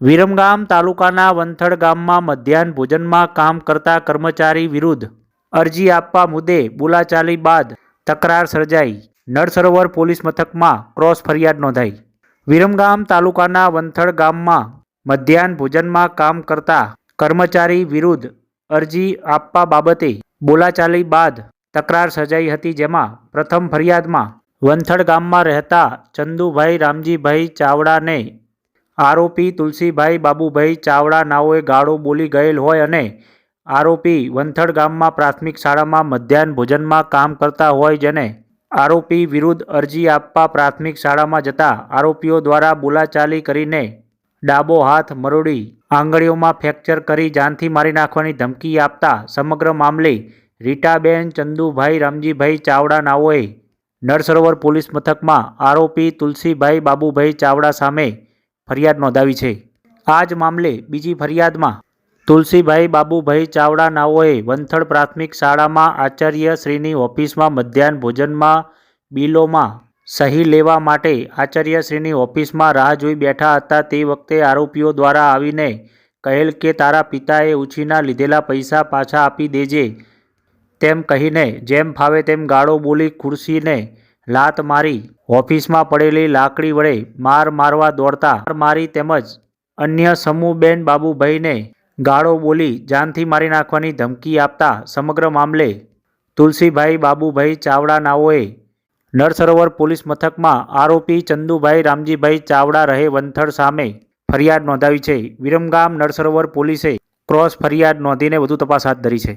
વિરમગામ તાલુકાના વંથડ ગામમાં મધ્યાહન ભોજનમાં કામ કરતા કર્મચારી વિરુદ્ધ અરજી આપવા મુદ્દે બોલાચાલી બાદ તકરાર સર્જાઈ. નળસરોવર પોલીસ મથકમાં ક્રોસ ફરિયાદ નોંધાઈ. વિરમગામ તાલુકાના વંથડ ગામમાં મધ્યાહન ભોજનમાં કામ કરતા કર્મચારી વિરુદ્ધ અરજી આપવા બાબતે બોલાચાલી બાદ તકરાર સર્જાઈ હતી, જેમાં પ્રથમ ફરિયાદમાં વંથડ ગામમાં રહેતા ચંદુભાઈ રામજીભાઈ ચાવડાને આરોપી તુલસીભાઈ બાબુભાઈ ચાવડા નાઓએ ગાળો બોલી ગયેલ હોય અને આરોપી વંથડ ગામમાં પ્રાથમિક શાળામાં મધ્યાહન ભોજનમાં કામ કરતા હોય, જેને આરોપી વિરુદ્ધ અરજી આપવા પ્રાથમિક શાળામાં જતા આરોપીઓ દ્વારા બોલાચાલી કરીને ડાબો હાથ મરોડી આંગળીઓમાં ફ્રેક્ચર કરી જાનથી મારી નાખવાની ધમકી આપતા સમગ્ર મામલે રીટાબેન ચંદુભાઈ રામજીભાઈ ચાવડા નાઓએ નળસરોવર પોલીસ મથકમાં આરોપી તુલસીભાઈ બાબુભાઈ ચાવડા સામે ફરિયાદ નોંધાવી છે. આ જ મામલે બીજી ફરિયાદમાં તુલસીભાઈ બાબુભાઈ ચાવડા નાઓએ વંથડ પ્રાથમિક શાળામાં આચાર્યશ્રીની ઓફિસમાં મધ્યાહન ભોજનમાં બિલોમાં સહી લેવા માટે આચાર્યશ્રીની ઓફિસમાં રાહ જોઈ બેઠા હતા. તે વખતે આરોપીઓ દ્વારા આવીને કહેલ કે તારા પિતાએ ઉછીના લીધેલા પૈસા પાછા આપી દેજે તેમ કહીને જેમ ફાવે તેમ ગાળો બોલી ખુરશીને લાત મારી ઓફિસમાં પડેલી લાકડી વડે મારવા દોડતા મારી તેમજ અન્ય સમૂહબેન બાબુભાઈને ગાળો બોલી જાનથી મારી નાખવાની ધમકી આપતા સમગ્ર મામલે તુલસીભાઈ બાબુભાઈ ચાવડા નાઓએ નળસરોવર પોલીસ મથકમાં આરોપી ચંદુભાઈ રામજીભાઈ ચાવડા રહે વંથડ સામે ફરિયાદ નોંધાવી છે. વિરમગામ નળસરોવર પોલીસે ક્રોસ ફરિયાદ નોંધીને વધુ તપાસ હાથ ધરી છે.